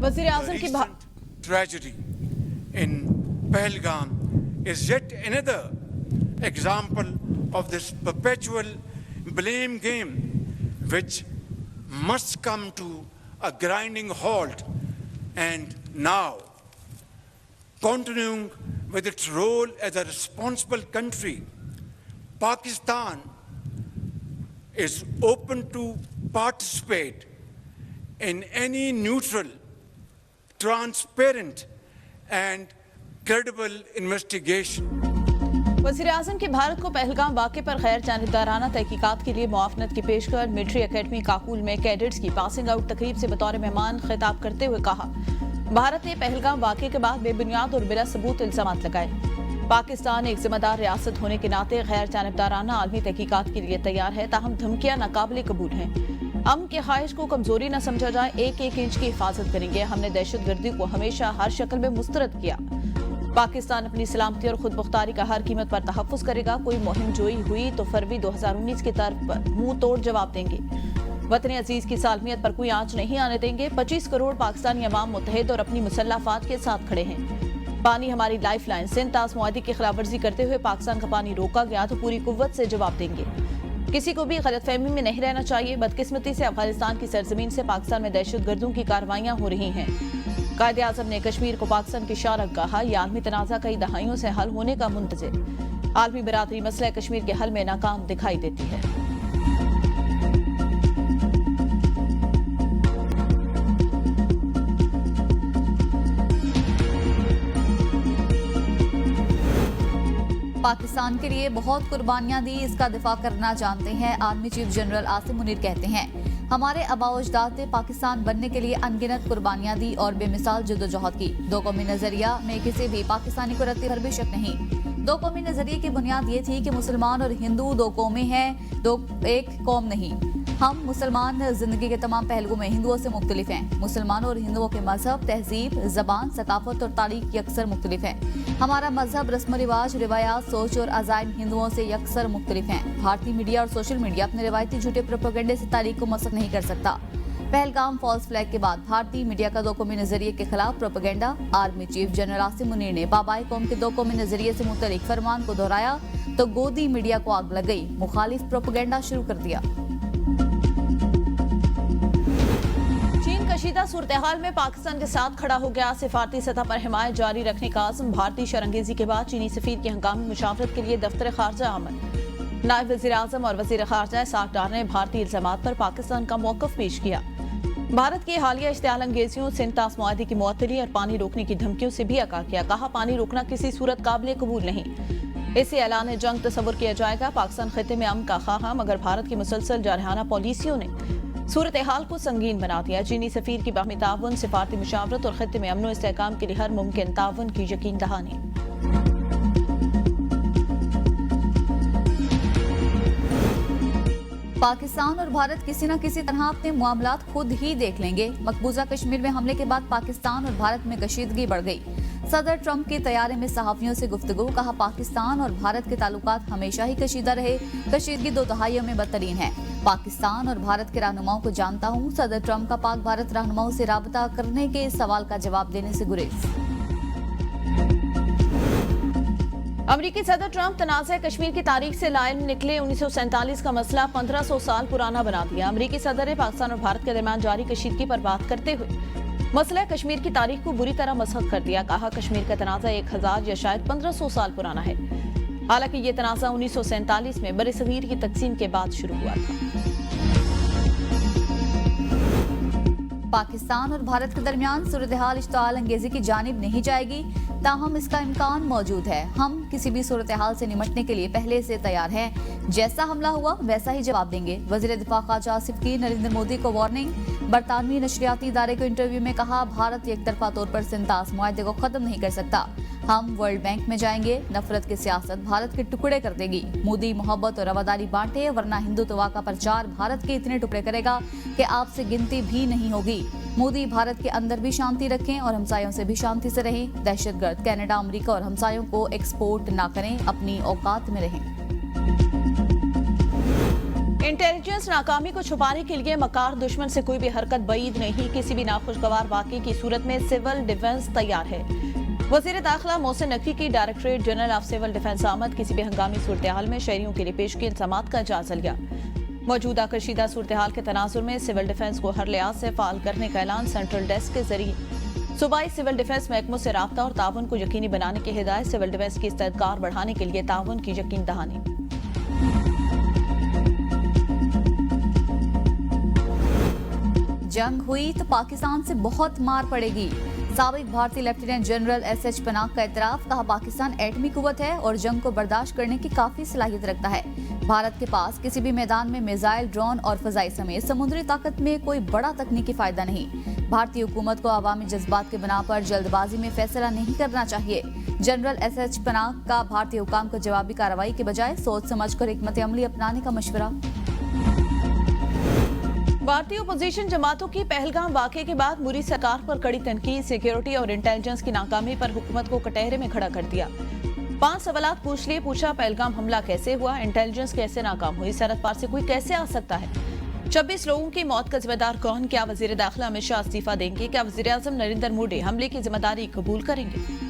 वज़ीर आज़म की tragedy in Pahalgam is yet another example of this perpetual blame game which must come to a grinding halt, and now continuing with its role as a responsible country, Pakistan is open to participate in any neutral, transparent and credible investigation. वज़ीर आज़म की भारत को पहलगाम वाक़े पर गैर जानिबदाराना तहकीकात के लिए मुआवनत की पेशकश। मिलिट्री अकेडमी काकुल में कैडेट्स की पासिंग आउट तकरीब से बतौर मेहमान खिताब करते हुए कहा, भारत ने पहलगाम वाक़े के बाद बेबुनियाद और बिला सबूत इल्जामात लगाए। पाकिस्तान एक जिम्मेदार रियासत होने के नाते गैर जानिबदाराना आलमी तहकीकात के लिए तैयार है, ताहम धमकियां नाकाबिले कबूल हैं। अमन की ख्वाहिश को कमजोरी न समझा जाए, एक एक इंच की हिफाजत करेंगे। हमने दहशतगर्दी को हमेशा हर शक्ल में मुस्तरद किया। पाकिस्तान अपनी सलामती और खुद मुख्तारी का हर कीमत पर तहफ़्फ़ुज़ करेगा। कोई मुहिम जोई हुई तो फरवरी 2019 की तर्ज पर मुंह तोड़ जवाब देंगे। वतन अजीज की सालमियत पर कोई आंच नहीं आने देंगे। 25 करोड़ पाकिस्तानी अवाम मुत्तहिद और अपनी मुसल्लह अफ़वाज के साथ खड़े हैं। पानी हमारी लाइफ लाइन। सिंतास मुआहदे की खिलाफवर्जी करते हुए पाकिस्तान का पानी रोका गया तो पूरी कुव्वत से जवाब देंगे। किसी को भी गलतफहमी में नहीं रहना चाहिए। बदकिस्मती से अफगानिस्तान की सरजमीन से पाकिस्तान में दहशतगर्दों की कार्रवाइयां हो रही हैं। कायदे आज़म ने कश्मीर को पाकिस्तान की शारक कहा, यह आलमी तनाज़ा कई दहाइयों से हल होने का मुंतज़िर। आलमी बरादरी मसला कश्मीर के हल में नाकाम दिखाई देती है। पाकिस्तान के लिए बहुत कुर्बानियां दी, इसका दिफा करना जानते हैं। Army chief general Asim Munir कहते हैं, हमारे आबाओ अजदाद ने पाकिस्तान बनने के लिए अनगिनत कुर्बानियां दी और बेमिसाल जद्दोजहद की। दो कौमी नजरिया में किसी भी पाकिस्तानी को रत्ती भर भी शक नहीं। दो कौमी नजरिए की बुनियाद ये थी कि मुसलमान और हिंदू दो कौमें हैं, दो एक कौम नहीं। हम मुसलमान जिंदगी के तमाम पहलुओं में हिंदुओं से मुख्तलिफ हैं। मुसलमानों और हिंदुओं के मजहब, तहजीब, जबान, सकाफत और तारीख यकसर मुख्तलिफ हैं। हमारा मजहब, रस्म रिवाज, रिवायात, सोच और अजाइम हिंदुओं से यकसर मुख्तलिफ हैं। भारतीय मीडिया और सोशल मीडिया अपने रिवायती झूठे प्रोपेगेंडे से तारीख को मसख नहीं कर सकता। पहलगाम फॉल्स फ्लैग के बाद भारतीय मीडिया का दो कौमी नजरिए के खिलाफ propaganda. Army chief general Asim Munir ने बाबाई कौम के दो कौमी नजरिए से मुतल्लिक फरमान को दोहराया तो गोदी मीडिया को आग लग गई, मुखालिफ प्रोपेगेंडा शुरू कर दिया। कशीदा सूरत हाल में पाकिस्तान के साथ खड़ा हो गया। सिफारती सतह पर हिमायत जारी रखने का आज़म। भारतीय शरंगेजी के बाद चीनी सफीर की हंगामी मुशावरत के लिए दफ्तर खारजा अमन। नायब वज़ीर आज़म और वज़ीर खारजा साकडार ने भारतीय इल्जामात पर पाकिस्तान का मौक़िफ़ पेश किया। भारत की हालिया इश्तियाल अंगेजियों, सिंतास मुआहदे की मुअत्तली और पानी रोकने की धमकियों से भी आगाह किया। कहा, पानी रोकना किसी सूरत काबिल कबूल नहीं। इसे ऐलान जंग तस्वुर किया जाएगा। पाकिस्तान खिते में अमन का ख्वाह, मगर भारत की मुसलसल जारहाना पॉलिसियों ने सूरत हाल को संगीन बना दिया। चीनी सफीर की बाहमी ताउन, सिफारती मुशावरत और खिते में अमन इस्तेहकाम के लिए हर मुमकिन ताउन की यकीन दहानी। पाकिस्तान और भारत किसी न किसी तरह अपने मामलात खुद ही देख लेंगे। मकबूजा कश्मीर में हमले के बाद पाकिस्तान और भारत में कशीदगी बढ़ गई। सदर ट्रंप के तैयारे में सहाफियों से गुफ्तगू। कहा, पाकिस्तान और भारत के ताल्लुकात हमेशा ही कशीदा रहे। कशीदगी 2 दहाइयों में बदतरीन है। पाकिस्तान और भारत के रहनुमाओं को जानता हूँ। सदर ट्रंप का पाक भारत रहनुमाओं से राबता करने के इस सवाल का जवाब देने से गुरेज। अमरीकी सदर ट्रंप तनाज़े कश्मीर की तारीख से लाइल निकले। 1947 का मसला 1500 साल पुराना बना दिया। अमरीकी सदर ने पाकिस्तान और भारत के दरमियान जारी कशीदगी पर बात करते हुए मसला कश्मीर की तारीख को बुरी तरह मसख कर दिया। कहा, कश्मीर का तनाज़ा 1000 या शायद 1500 साल पुराना है। हालांकि ये तनाज़ा 1947 में बरसगीर की तकसीम के बाद शुरू हुआ था। पाकिस्तान और भारत के दरमियान सूरत हाल इश्तिआल अंगेजी की जानिब नहीं जाएगी, ताहम इसका इम्कान मौजूद है। हम किसी भी सूरत हाल से निमटने के लिए पहले से तैयार हैं। जैसा हमला हुआ वैसा ही जवाब देंगे। वज़ीर दिफा ख्वाजा आसिफ की नरेंद्र मोदी को वार्निंग। बरतानवी नशरियाती इदारे को इंटरव्यू में कहा, भारत एकतरफा तौर पर सिंतास मुआहदे को खत्म नहीं कर सकता। हम वर्ल्ड बैंक में जाएंगे। नफरत की सियासत भारत के टुकड़े कर देगी। मोदी मोहब्बत और रवादारी बांटे, वरना हिंदुत्व का प्रचार भारत के इतने टुकड़े करेगा कि आपसे गिनती भी नहीं होगी। मोदी भारत के अंदर भी शांति रखें और हमसायों से भी शांति से रहें। दहशतगर्द कनाडा, अमेरिका और हमसायों को एक्सपोर्ट ना करें, अपनी औकात में रहें। इंटेलिजेंस नाकामी को छुपाने के लिए मकार दुश्मन से कोई भी हरकत बईद नहीं, किसी भी नाखुशगवार वाकये की सूरत में सिविल डिफेंस तैयार है। वजीर दाखिला मोहसिन नकवी की directorate general of civil defence आमद किसी भी हंगामी सूरत हाल में शहरियों के लिए पेश की इंतजामात का जायजा लिया। मौजूदा कशीदा सूरत हाल के तनाजुर में सिविल डिफेंस को हर लिहाज से फाल करने का ऐलान सेंट्रल डेस्क के जरिए सूबाई सिविल डिफेंस महकमों से राब्ता और ताउन को यकीनी बनाने की हिदायत, सिविल डिफेंस की इस्तेदाद बढ़ाने के लिए ताउन की यकीन दहानी। जंग हुई तो पाकिस्तान से बहुत मार पड़ेगी। साबिक भारतीय लेफ्टिनेंट जनरल एसएच पनाग का इतराफ, कहा पाकिस्तान एटमी कुव्वत है और जंग को बर्दाश्त करने की काफी सलाहियत रखता है। भारत के पास किसी भी मैदान में मिसाइल, ड्रोन और फजाई समेत समुद्री ताकत में कोई बड़ा तकनीकी फायदा नहीं। भारतीय हुकूमत को अवामी जज्बात के बिना पर जल्दबाजी में फैसला नहीं करना चाहिए। जनरल एसएच पनाग का भारतीय हुकाम को जवाबी कार्रवाई के बजाय सोच समझकर हिकमत अमली अपनाने का मशवरा। भारतीय अपोजिशन जमातों की पहलगाम वाकये के बाद मोदी सरकार पर कड़ी तनकीद, सिक्योरिटी और इंटेलिजेंस की नाकामी पर हुकूमत को कटहरे में खड़ा कर दिया। 5 सवालात पूछ लिए, पूछा पहलगाम हमला कैसे हुआ, इंटेलिजेंस कैसे नाकाम हुई, सरहद पार से कोई कैसे आ सकता है, 26 लोगों की मौत का जिम्मेदार कौन, क्या वजीर दाखिला अमित शाह इस्तीफा देंगे, क्या वजीर आजम नरेंद्र मोदी हमले की जिम्मेदारी कबूल करेंगे।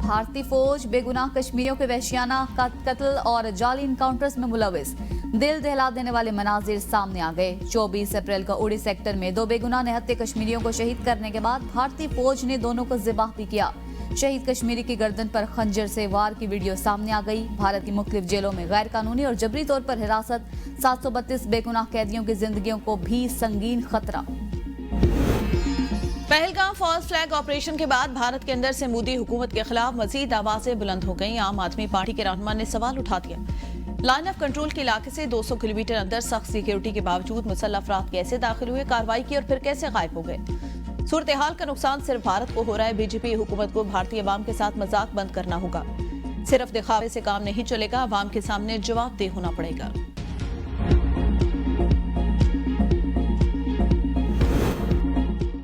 भारतीय फौज बेगुनाह कश्मीरियों के वहशियाना कत्ल और जाली इनकाउंटर्स में मुलविस, दिल दहला देने वाले मनाजिर सामने आ गए। 24 अप्रैल को उड़ी सेक्टर में 2 बेगुनाह निहत्थे कश्मीरियों को शहीद करने के बाद भारतीय फौज ने दोनों को ज़िबाह भी किया। शहीद कश्मीरी की गर्दन पर खंजर से वार की वीडियो सामने आ गई। भारत की मुख्तलिफ जेलों में गैर कानूनी और जबरी तौर पर हिरासत, 732 बेगुनाह कैदियों की जिंदगियों को भी संगीन खतरा। पहलगाम फॉल्स फ्लैग ऑपरेशन के बाद भारत के अंदर से मोदी हुकूमत के खिलाफ मजीद आवाजें बुलंद हो गईं। आम आदमी पार्टी के रहनुमा ने सवाल उठा दिया, लाइन ऑफ कंट्रोल के इलाके से 200 किलोमीटर अंदर सख्त सिक्योरिटी के बावजूद मुसल्लह अफराद कैसे दाखिल हुए, कार्रवाई की और फिर कैसे गायब हो गए। सूरत हाल का नुकसान सिर्फ भारत को हो रहा है। बीजेपी हुकूमत को भारतीय अवाम के साथ मजाक बंद करना होगा। सिर्फ दिखावे से काम नहीं चलेगा, अवाम के सामने जवाबदेह होना पड़ेगा।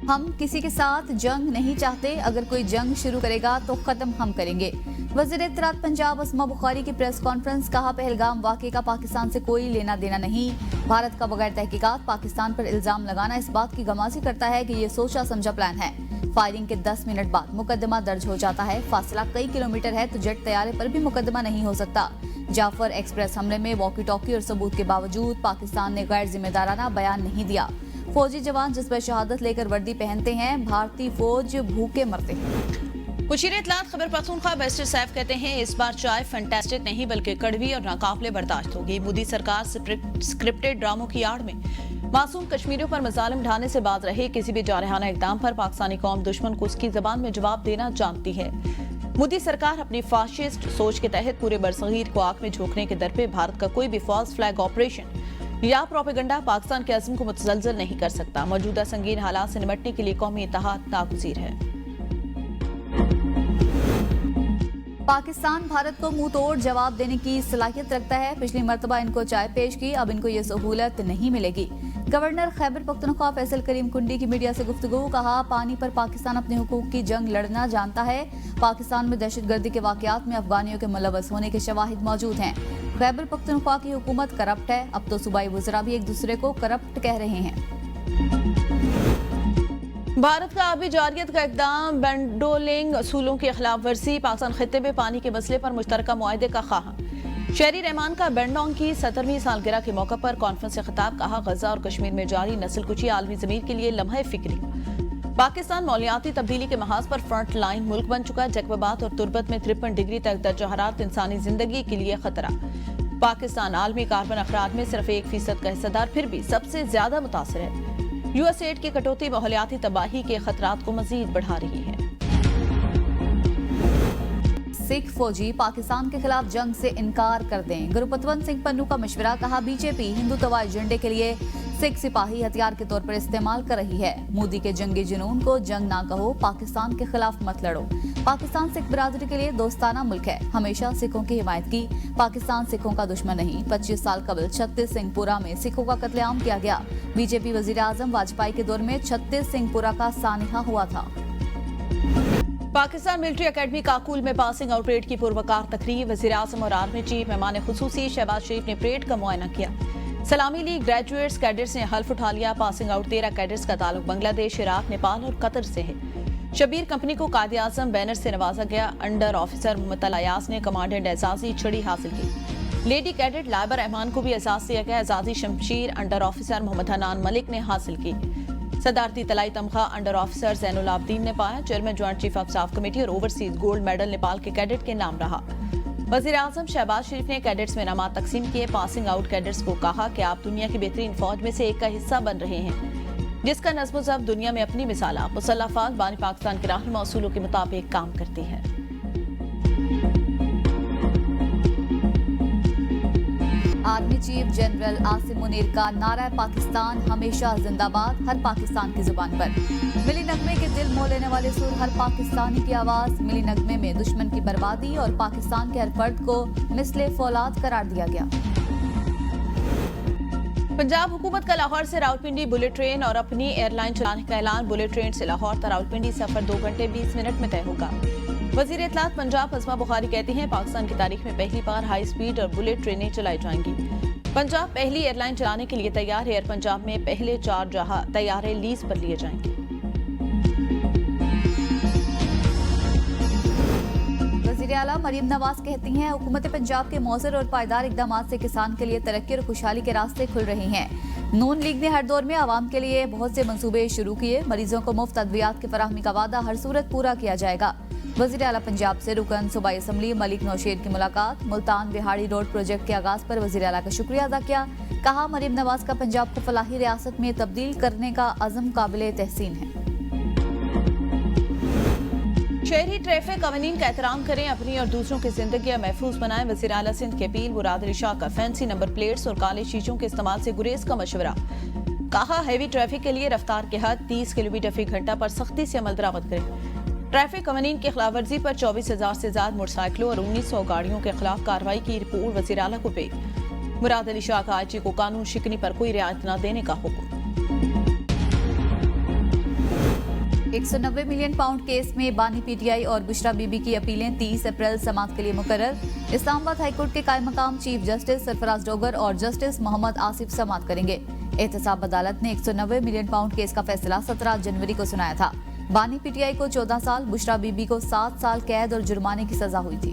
हम किसी के साथ जंग नहीं चाहते, अगर कोई जंग शुरू करेगा तो खत्म हम करेंगे। वज़ीर इत्तलात पंजाब अस्मा बुखारी की प्रेस कॉन्फ्रेंस, कहा पहलगाम वाक़े का पाकिस्तान से कोई लेना देना नहीं। भारत का बगैर तहकीकात पाकिस्तान पर इल्जाम लगाना इस बात की गमाजी करता है कि ये सोचा समझा प्लान है। फायरिंग के 10 मिनट बाद मुकदमा दर्ज हो जाता है। फासला कई किलोमीटर है तो जेट तैयारे पर भी मुकदमा नहीं हो सकता। जाफर एक्सप्रेस हमले में वॉकी टॉकी और सबूत के बावजूद पाकिस्तान ने गैर जिम्मेदाराना बयान नहीं दिया। फौजी जवान जिस पर शहादत लेकर वर्दी पहनते हैं, भारतीय फौज भूखे मरते हैं। मुशीर इत्तलात खैबर पख्तूनख्वा बैरिस्टर सैफ कहते हैं, इस बार चाय फैंटास्टिक नहीं बल्कि कड़वी और नाकाबिले बर्दाश्त होगी। मोदी सरकार स्क्रिप्टेड ड्रामों की आड़ में मासूम कश्मीरियों पर मजालिम ढाने से बाज रहे। किसी भी जारहाना इकदाम पर पाकिस्तानी कौम दुश्मन को उसकी जबान में जवाब देना जानती है। मोदी सरकार अपनी फाशिस्ट सोच के तहत पूरे बरसगीर को आंख में झोंकने के दर पे भारत का कोई भी फॉल्स फ्लैग ऑपरेशन या प्रोपेगेंडा पाकिस्तान के अज़्म को मुतज़लज़ल नहीं कर सकता। मौजूदा संगीन हालात से निपटने के लिए कौमी इत्तेहाद नागुज़ीर है। पाकिस्तान भारत को मुंह तोड़ जवाब देने की सलाहियत रखता है। पिछली मर्तबा इनको चाय पेश की, अब इनको ये सहूलत नहीं मिलेगी। गवर्नर खैबर पख्तूनख्वा फैसल करीम कुंडी की मीडिया से गुफ्तगू, कहा पानी पर पाकिस्तान अपने हुकूक की जंग लड़ना जानता है। पाकिस्तान में दहशतगर्दी के वाकयात में अफगानियों के मुलव्वस होने के शवाहिद मौजूद हैं। खैबर पख्तूनख्वा की हुकूमत करप्ट है। अब तो सूबाई वज़रा भी एक दूसरे को करप्ट कह रहे हैं। भारत का आबी जारियत का इकदाम, बेंडोलिंग असूलों की खिलाफ वर्जी, पाकिस्तान खित्ते में पानी के मसले पर मुश्तरका मुआहदे का खाहा। शहरी रहमान का बेंडोंग की 17वीं सालगिरह के मौके पर कॉन्फ्रेंस से खिताब, कहा गजा और कश्मीर में जारी नस्ल कुची आलमी ज़मीर के लिए लम्हे फिक्री। पाकिस्तान मौलियाती तब्दीली के महाज पर फ्रंट लाइन मुल्क बन चुका है। जकबाबाद और तुर्बत में 53 डिग्री तक दर्जा हरारत इंसानी जिंदगी के लिए खतरा। पाकिस्तान आलमी कार्बन अखराज में सिर्फ 1% का हिस्सेदार, फिर भी सबसे ज्यादा मुतासर है। यूएसएड की कटौती माहौलियाती तबाही के खतरात को मजीद बढ़ा रही है। सिख फौजी पाकिस्तान के खिलाफ जंग से इनकार कर दें, गुरपतवंत सिंह पन्नू का मशवरा, कहा बीजेपी हिंदुत्व एजेंडे के लिए सिख सिपाही हथियार के तौर पर इस्तेमाल कर रही है। मोदी के जंगी जुनून को जंग ना कहो, पाकिस्तान के खिलाफ मत लड़ो। पाकिस्तान सिख बरादरी के लिए दोस्ताना मुल्क है, हमेशा सिखों की हिमायत की। पाकिस्तान सिखों का दुश्मन नहीं। 25 साल कबल 36 सिंहपुरा में सिखों का कत्लेआम किया गया। बीजेपी वजीर आजम वाजपेयी के दौर में 36 सिंहपुरा का सानिहा हुआ था। पाकिस्तान मिलिट्री एकेडमी काकुल में पासिंग आउट परेड की पूर्वकार तकरीब। वज़ीर-ए-आज़म और आर्मी चीफ मेहमान खुसूसी शहबाज शरीफ ने परेड का मुआयना किया। सलामी ली ग्रेजुएट्स कैडेट्स ने हल्फ उठा लिया। पासिंग आउट 13 कैडेट्स का ताल्लुक बांग्लादेश, इराक, नेपाल और कतर से है। शबीर कंपनी को कायद-ए-आज़म बैनर से नवाजा गया। अंडर ऑफिसर मोहम्मद अयाज ने कमांडेंट एजाजी छड़ी हासिल की। लेडी कैडेट लाइबा रहमान को भी एजाज दिया गया। एजाजी शमशीर अंडर ऑफिसर मोहम्मद हनान मलिक ने हासिल की। सदारती तलाई तमखा अंडर ऑफिसर जैनुल आबदीन ने पाया। Chairman joint chief of staff committee और ओवरसीज गोल्ड मेडल नेपाल के कैडेट के नाम रहा। वज़ीर-ए-आज़म शहबाज शरीफ ने कैडेट्स में इनामात तकसीम किए। पासिंग आउट कैडेट्स को कहा कि आप दुनिया की बेहतरीन फौज में से एक का हिस्सा बन रहे हैं, जिसका नज़्म ज़ब्त दुनिया में अपनी मिसाल आप मुसल्लह अफ़वाज बानी पाकिस्तान के रहनुमा उसूलों के मुताबिक काम करती है। Army chief general Asim Munir का नारा पाकिस्तान हमेशा जिंदाबाद हर पाकिस्तान की जुबान पर। मिली नगमे के दिल मोह लेने वाले सुर हर पाकिस्तानी की आवाज। मिली नगमे में दुश्मन की बर्बादी और पाकिस्तान के हर फर्द को मिसले फौलाद करार दिया गया। पंजाब हुकूमत का लाहौर से रावलपिंडी बुलेट ट्रेन और अपनी एयरलाइन चलाने का ऐलान। बुलेट ट्रेन से लाहौर तक रावलपिंडी सफर 2 घंटे 20 मिनट में तय होगा। वजीर इत्तलात पंजाब अज़मा बुखारी कहती हैं, पाकिस्तान की तारीख में पहली बार हाई स्पीड और बुलेट ट्रेनें चलाई जाएंगी। पंजाब पहली एयरलाइन चलाने के लिए तैयार है। एयर पंजाब में पहले 4 जहाज तैयारे लीज पर लिए जाएंगे। वज़ीर आला मरीम नवाज कहती हैं, हुकूमत पंजाब के मौजर और पायदार इक़दाम से किसान के लिए तरक्की और खुशहाली के रास्ते खुल रहे हैं। नून लीग ने हर दौर में आवाम के लिए बहुत से मंसूबे शुरू किए। मरीजों को मुफ्त अद्वियात की फराहमी का वादा हर सूरत पूरा किया जाएगा। वज़ीर आला पंजाब से रुकन सूबाई असम्बली मलिक नौशेर की मुलाकात। मुल्तान बिहाड़ी रोड प्रोजेक्ट के आगाज पर वज़ीर आला का शुक्रिया अदा किया। कहा, मरीम नवाज का पंजाब को फलाही रियासत में तब्दील करने का अज़म काबिल तहसीन है। शहरी ट्रैफिक कवानीन का एहतराम करें, अपनी और दूसरों की जिंदगी महफूज बनाएं। वज़ीर आला सिंध की अपील। मुराद अली शाह का फैंसी नंबर प्लेट्स और काले शीशों के इस्तेमाल से गुरेज का मशवरा। कहा, हैवी ट्रैफिक के लिए रफ्तार के हद 30 किलोमीटर फी घंटा पर सख्ती से अमल दरामद करें। ट्रैफिक कवानीन की खिलाफवर्जी पर 24,000 से ज्यादा मोटरसाइकिलों और 1900 गाड़ियों के खिलाफ कार्रवाई की रिपोर्ट वज़ीर आला को पेश। मुराद अली शाह का IG को कानून शिकनी पर कोई रियायत न देने का हुक्म। 190 मिलियन पाउंड केस में बानी PTI और बुशरा बीबी की अपीलें 30 अप्रैल समाअत के लिए मुकर्रर। इस्लामाबाद हाईकोर्ट के कायम मकाम चीफ जस्टिस सरफराज डोगर और जस्टिस मोहम्मद आसिफ समाअत करेंगे। एहतसाब अदालत ने 190 मिलियन पाउंड केस का फैसला 17 जनवरी को सुनाया था। बानी PTI को 14 साल, बुशरा बीबी को 7 साल कैद और जुर्माने की सजा हुई थी।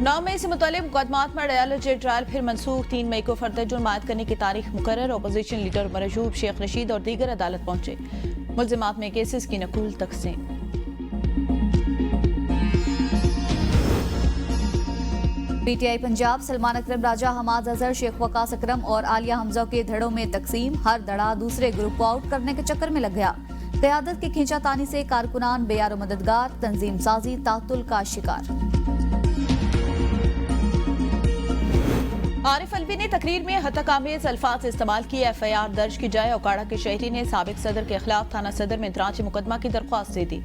9 मई से मुतल्लिक मुकदमात में डायलॉजिक ट्रायल फिर मनसूख। 3 मई को फर्द जुर्म आयद करने की तारीख मुकर्रर। अपोजिशन लीडर उमर अयूब, शेख रशीद और दीगर अदालत पहुंचे। मुल्जिमात में केसेस की नकुल तकसीम। PTI पंजाब सलमान अकरम राजा, हमाद अजहर, शेख वकास अकरम और आलिया हमजा के धड़ों में तकसीम। हर धड़ा दूसरे ग्रुप को आउट करने के चक्कर में लग गया। क़यादत की खींचातानी से कारकुनान बेयार मददगार, तंजीम साजी तातुल का शिकार। आरिफ अलवी ने तकरीर में हतकामेज अल्फाज इस्तेमाल किए। FIR दर्ज की जाए। ओकाड़ा के शहरी ने साबिक सदर के खिलाफ थाना सदर में इंतराज मुकदमा की दरख्वास्त दे दी।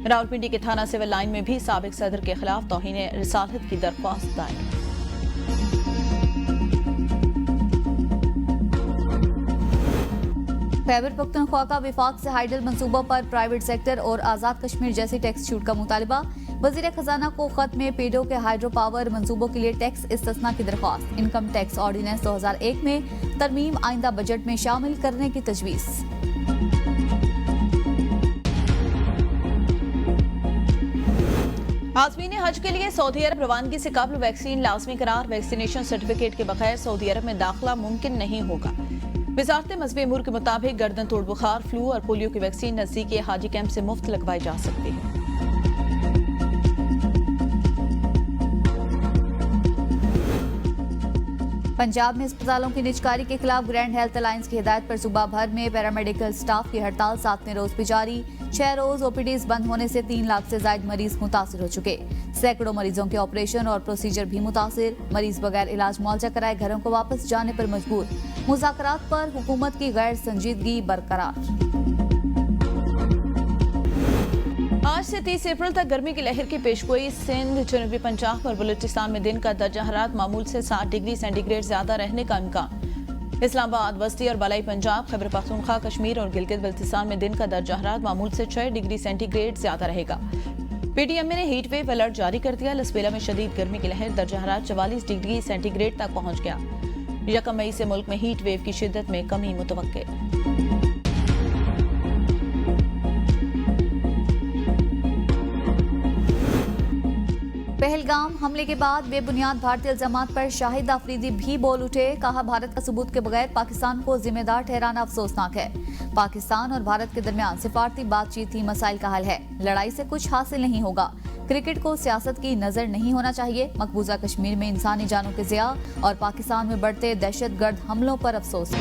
रावलपिंडी के थाना सिविल लाइन में भी साबिक सदर के खिलाफ तौहीन रिसालत की दरख्वास्त दायर। खैबर पख्तूनख्वा का विफाक से हाइडल मंसूबों पर प्राइवेट सेक्टर और आज़ाद कश्मीर जैसी टैक्स छूट का मुतालबा। वज़ीर खजाना को खत में पेडो के हाइड्रो पावर मंसूबों के लिए टैक्स इस्तिस्ना की दरख्वास्त। इनकम टैक्स ऑर्डिनेंस 2001 में तरमीम आइंदा बजट में शामिल करने की तजवीज़। आज़मीन हज के लिए सऊदी अरब रवानगी से कबल वैक्सीन लाजमी करार। वैक्सीनेशन सर्टिफिकेट के बगैर सऊदी अरब में दाखिला मुमकिन नहीं होगा। वजारत मज़हबी अमूर के मुताबिक गर्दन तोड़ बुखार, फ्लू और पोलियो की वैक्सीन नजदीकी हाजी कैंप से मुफ्त लगवाई जा सकती है। पंजाब में अस्पतालों की निजकारी के खिलाफ ग्रैंड हेल्थ अलायंस की हिदायत पर सूबा भर में पैरामेडिकल स्टाफ की हड़ताल 7वें रोज भी जारी। 6 रोज OPDs बंद होने से 3 लाख से ज्यादा मरीज मुतासिर हो चुके। सैकड़ों मरीजों के ऑपरेशन और प्रोसीजर भी मुतासिर। मरीज बगैर इलाज मुआवजा कराए घरों को वापस जाने पर मजबूर। मुज़ाकरात पर हुकूमत की गैर संजीदगी बरकरार। आज से 30 अप्रैल तक गर्मी की लहर की पेशगोई। सिंध, जनूबी पंजाब और बलूचिस्तान में दिन का दर्जा हरारत मामूल से 7 डिग्री सेंटीग्रेड ज्यादा रहने का इम्कान। इस्लामाबाद, बस्ती और बलाई पंजाब, खैबर पख्तूनख्वा, कश्मीर और गिलगित बल्तिस्तान में दिन का दर्जा हरारत मामूल से 6 डिग्री सेंटीग्रेड ज्यादा रहेगा। पीटीएमए ने हीट वेव अलर्ट जारी कर दिया। लसबेला में शदीद गर्मी की लहर, दर्जा हरारत 44 डिग्री सेंटीग्रेड तक पहुंच गया। 1 मई से मुल्क में हीट वेव की शिद्दत में कमी मुतवक्के। पहलगाम हमले के बाद बेबुनियाद भारतीय इल्जामात पर शाहिद अफरीदी भी बोल उठे। कहा, भारत का सबूत के बगैर पाकिस्तान को जिम्मेदार ठहराना अफसोसनाक है। पाकिस्तान और भारत के दरमियान सिफारती बातचीत ही मसाइल का हल है। लड़ाई से कुछ हासिल नहीं होगा। क्रिकेट को सियासत की नजर नहीं होना चाहिए। मकबूजा कश्मीर में इंसानी जानों के ज़िया और पाकिस्तान में बढ़ते दहशतगर्द हमलों पर अफसोस।